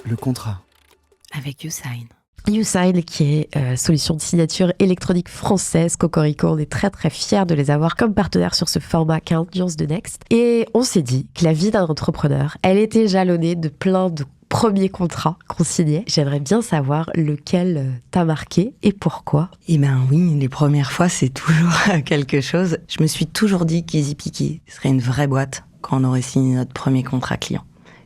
Le contrat. Avec YouSign. YouSign, qui est solution de signature électronique française. Cocorico, on est très très fiers de les avoir comme partenaires sur ce format 40 Nuances de Next. Et on s'est dit que la vie d'un entrepreneur, elle était jalonnée de plein de premiers contrats qu'on signait. J'aimerais bien savoir lequel t'a marqué et pourquoi. Eh ben oui, les premières fois, c'est toujours quelque chose. Je me suis toujours dit qu'Easy Picky serait une vraie boîte quand on aurait signé notre premier contrat client.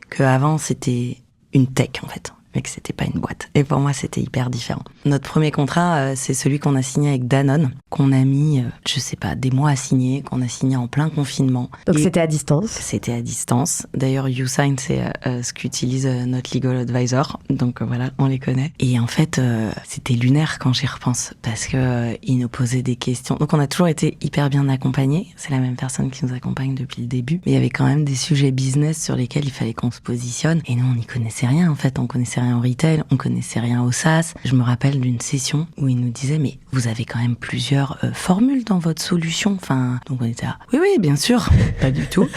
Qu'avant, c'était une tech, en fait, mais que c'était pas une boîte. Et pour moi, c'était hyper différent. Notre premier contrat, c'est celui qu'on a signé avec Danone, qu'on a mis, je sais pas, des mois à signer, qu'on a signé en plein confinement. Donc c'était à distance. C'était à distance. D'ailleurs, YouSign, c'est ce qu'utilise notre legal advisor. Donc voilà, on les connaît. Et en fait, c'était lunaire quand j'y repense, parce que ils nous posaient des questions. Donc on a toujours été hyper bien accompagnés. C'est la même personne qui nous accompagne depuis le début. Mais il y avait quand même des sujets business sur lesquels il fallait qu'on se positionne. Et nous, on n'y connaissait rien, en fait. On connaissait rien au retail, on connaissait rien au SaaS. Je me rappelle d'une session où ils nous disaient, mais vous avez quand même plusieurs formules dans votre solution. Enfin, donc on était là, oui, bien sûr. Pas du tout.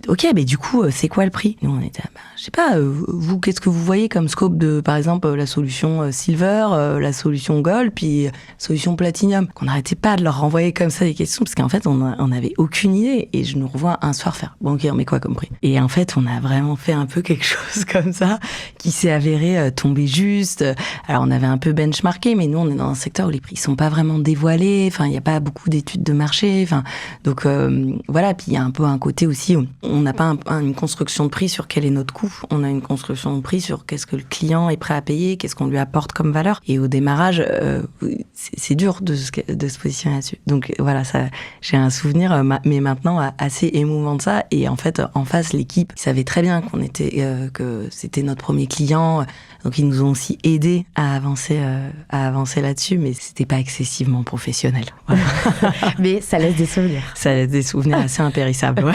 Ok, mais du coup, c'est quoi le prix? Nous, on était là, je sais pas, vous, qu'est-ce que vous voyez comme scope de, par exemple, la solution Silver, la solution Gold, puis solution Platinum? Qu'on n'arrêtait pas de leur renvoyer comme ça des questions, parce qu'en fait, on avait aucune idée. Et je nous revois un soir faire, bon, ok, on met quoi comme prix? Et en fait, on a vraiment fait un peu quelque chose comme ça, qui s'est avéré tomber juste. Alors, on avait un peu benchmarké, mais nous, on est dans un secteur où les prix sont pas vraiment dévoilés. Enfin, il n'y a pas beaucoup d'études de marché. Enfin, donc, voilà. Puis, il y a un peu un côté aussi où on n'a pas une construction de prix sur quel est notre coût. On a une construction de prix sur qu'est-ce que le client est prêt à payer, qu'est-ce qu'on lui apporte comme valeur. Et au démarrage, c'est dur de se positionner là-dessus. Donc, voilà, ça, j'ai un souvenir, mais maintenant, assez émouvant de ça. Et en fait, en face, l'équipe savait très bien que c'était notre premier client. Donc, ils nous ont aussi aidés à avancer là-dessus, mais c'était pas excessivement professionnel. Voilà. Mais ça laisse des souvenirs. Ça laisse des souvenirs assez impérissables, ouais.